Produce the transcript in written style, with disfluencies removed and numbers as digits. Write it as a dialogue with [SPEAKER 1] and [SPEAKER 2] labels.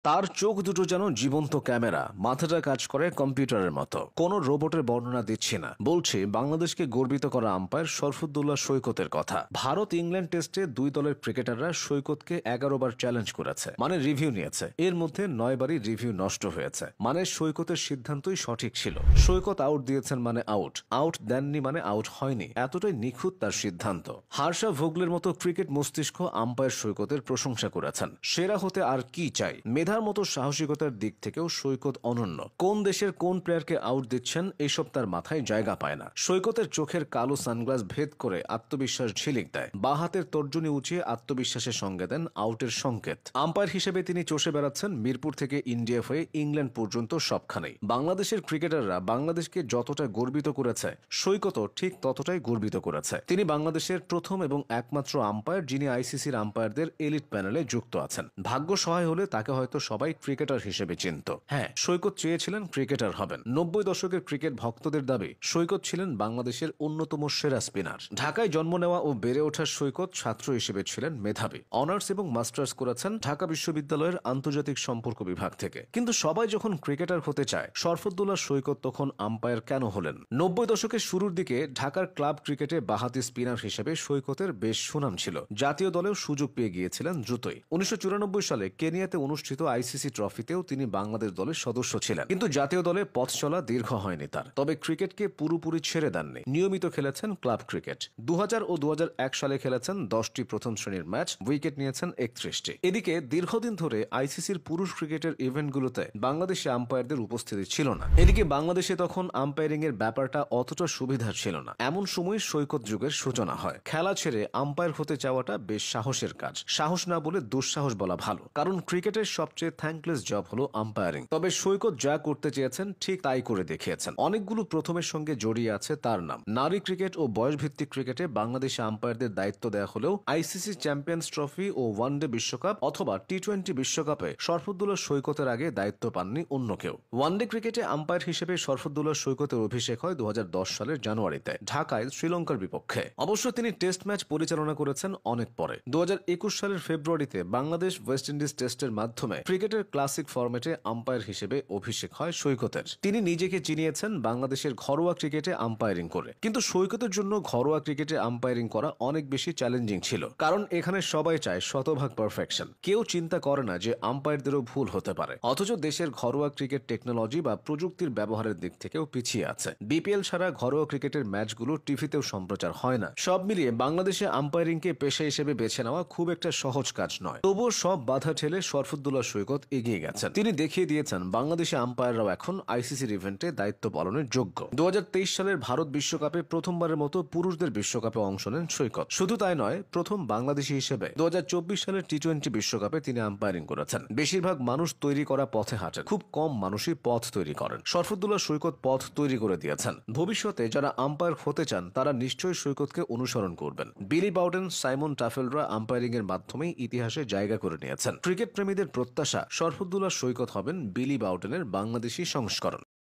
[SPEAKER 1] তার চোখ দুটো যেন জীবন্ত ক্যামেরা, মাথাটা কাজ করে কম্পিউটারের মতো। কোনো রোবটের বর্ণনা দিচ্ছি না, বলছি বাংলাদেশকে গর্বিত করা আম্পায়ার শরফুদ্দৌলা সৈকতের কথা। ভারত ইংল্যান্ড টেস্টে দুই দলের ক্রিকেটাররা সৈকতকে 11 বার চ্যালেঞ্জ করেছে, মানে রিভিউ নিয়েছে। এর মধ্যে 9 বারই রিভিউ নষ্ট হয়েছে, মানে সৈকতের সিদ্ধান্তই সঠিক ছিল। সৈকত আউট দিয়েছেন মানে আউট, আউট দেননি মানে আউট হয়নি, এতটাই নিখুঁত তার সিদ্ধান্ত। হার্ষা ভোগলের মতো ক্রিকেট মস্তিষ্ক আম্পায়ার সৈকতের প্রশংসা করেছেন। সেরা হতে আর কি চাই? মেধার মতো সাহসিকতার দিক থেকেও সৈকত অনন্য। কোন দেশের কোন প্লেয়ারকে আউট দিচ্ছেন এসব তার মাথায় জায়গা পায় না। সৈকতের চোখের কালো সানগ্লাস ভেদ করে আত্মবিশ্বাস ঝিলিক দেয়। বাঁ হাতের তর্জনী উঁচিয়ে আত্মবিশ্বাসের সঙ্গে দেন আউটের সংকেত। আম্পায়ার হিসেবে তিনি চষে বেড়াচ্ছেন মিরপুর থেকে ইন্ডিয়া হয়ে ইংল্যান্ড পর্যন্ত সবখানেই। বাংলাদেশের ক্রিকেটাররা বাংলাদেশকে যতটা গর্বিত করেছে, সৈকতও ঠিক ততটাই গর্বিত করেছে। তিনি বাংলাদেশের প্রথম এবং একমাত্র আম্পায়ার যিনি আইসিসির আম্পায়ারদের এলিট প্যানেলে যুক্ত আছেন। ভাগ্য সহায় হলে তাকে হয়তো সবাই ক্রিকেটার হিসেবে চিনত। হ্যাঁ, সৈকত চেয়েছিলেন ক্রিকেটার হবেন। 90 দশকের ক্রিকেট ভক্তদের দাবি সৈকত ছিলেন বাংলাদেশের অন্যতম সেরা স্পিনার। ঢাকায় জন্ম নেওয়া ও বেড়ে ওঠা সৈকত ছাত্র হিসেবে ছিলেন মেধাবী। অনার্স এবং মাস্টার্স করেছেন ঢাকা বিশ্ববিদ্যালয়ের আন্তর্জাতিক সম্পর্ক বিভাগ থেকে। কিন্তু সবাই যখন ক্রিকেটার হতে চায়, শরফুদ্দৌলা সৈকত তখন আম্পায়ার কেন হলেন? 90 দশকের শুরুর দিকে ঢাকার ক্লাব ক্রিকেটে বাঁহাতি স্পিনার হিসেবে সৈকতের বেশ সুনাম ছিল। জাতীয় দলেও সুযোগ পেয়ে গিয়েছিলেন দ্রুতই। 1994 সালে কেনিয়াতে অনুষ্ঠিত আইসিসি ট্রফিতেও তিনি বাংলাদেশ দলের সদস্য ছিলেন। কিন্তু জাতীয় দলে পথ চলা দীর্ঘ হয়নি তার। তবে ক্রিকেটকে পুরোপুরি ছেড়ে দেননি, নিয়মিত খেলেছেন ক্লাব ক্রিকেট। 2000 ও 2001 সালে খেলেছেন 10টি প্রথম শ্রেণীর ম্যাচ, উইকেট নিয়েছেন 31টি। এদিকে দীর্ঘদিন ধরে আইসিসির পুরুষ ক্রিকেটের ইভেন্টগুলোতে বাংলাদেশি আম্পায়ারদের উপস্থিতি ছিল না। এদিকে বাংলাদেশে তখন আম্পায়ারিং এর ব্যাপারটা অতটা সুবিধার ছিল না। এমন সময় সৈকত যুগের সূচনা হয়। খেলা ছেড়ে আম্পায়ার হতে চাওয়াটা বেশ সাহসের কাজ। সাহস না বলে দুঃসাহস বলা ভালো, কারণ ক্রিকেটের সবচেয়ে থ্যাঙ্কলেস জব হলো আম্পায়ারিং। তবে সৈকত যা করতে চেয়েছেন ঠিক তাই করে দেখিয়েছেন। অনেকগুলো প্রথমের সঙ্গে জড়িয়ে আছে তার নাম। নারী ক্রিকেট ও বয়সভিত্তিক ক্রিকেটে বাংলাদেশে আম্পায়ারদের দায়িত্ব দেওয়া হলেও আইসিসি চ্যাম্পিয়ন্স ট্রফি ও ওয়ানডে বিশ্বকাপ অথবা টি-20 বিশ্বকাপে শরফুদ্দৌলা সৈকতের আগে দায়িত্ব পাননি অন্য কেউ। ওয়ানডে ক্রিকেটে আম্পায়ার হিসেবে শরফুদ্দৌলা সৈকতের অভিষেক হয় 2010 সালের জানুয়ারিতে ঢাকায় শ্রীলঙ্কার বিপক্ষে। অবশ্য তিনি টেস্ট ম্যাচ পরিচালনা করেছেন অনেক পরে। 2021 সালের ফেব্রুয়ারিতে বাংলাদেশ ওয়েস্ট ইন্ডিজ টেস্টের মাধ্যমে ক্রিকেটের ক্লাসিক ফরম্যাটে আম্পায়ার হিসেবে অভিষেক হয় সৈকতের। তিনি নিজেকে চিনিয়েছেন বাংলাদেশের ঘরোয়া ক্রিকেটে আম্পায়ারিং করে। কিন্তু সৈকতের জন্য ঘরোয়া ক্রিকেটে আম্পায়ারিং করা অনেক বেশি চ্যালেঞ্জিং ছিল, কারণ এখানে সবাই চায় শতভাগ পারফেকশন। কেউ চিন্তা করে না যে আম্পায়ারদেরও ভুল হতে পারে। অথচ দেশের ঘরোয়া ক্রিকেট টেকনোলজি বা প্রযুক্তির ব্যবহারের দিক থেকেও পিছিয়ে আছে। বিপিএল ছাড়া ঘরোয়া ক্রিকেটের ম্যাচগুলো টিভিতেও সম্প্রচার হয় না। সব মিলিয়ে বাংলাদেশে আম্পায়ারিংকে পেশা হিসেবে বেছে নেওয়া খুব একটা সহজ কাজ নয়। তবুও সব বাধা ঠেলে শরফুদ্দৌলা সৈকত এগিয়ে গেছেন। তিনি দেখিয়ে দিয়েছেন বাংলাদেশে আম্পায়াররাও এখন আইসিসির ইভেন্টে দায়িত্ব পালনের যোগ্য। 2023 সালের ভারত বিশ্বকাপে প্রথমবারের মতো পুরুষদের বিশ্বকাপে অংশ নেন সৈকত। শুধু তাই নয়, প্রথম বাংলাদেশি হিসেবে 2024 সালের টি-20 বিশ্বকাপে তিনি আম্পায়ারিং করেছেন। বেশিরভাগ মানুষ তৈরি করা পথে হাঁটেন, খুব কম মানুষই পথ তৈরি করেন। শরফুদ্দৌলা সৈকত পথ তৈরি করে দিয়েছেন। ভবিষ্যতে যারা আম্পায়ার হতে চান তারা নিশ্চয়ই সৈকতকে অনুসরণ করবেন। বিলি বাউডেন, সাইমন টাফেলরা আম্পায়ারিং এর মাধ্যমেই ইতিহাসে জায়গা করে নিয়েছেন। ক্রিকেট প্রেমীদের প্রত্যাশা শরফুদ্দৌলা সৈকত হবেন বিলি বাউডেনের বাংলাদেশি সংস্করণ।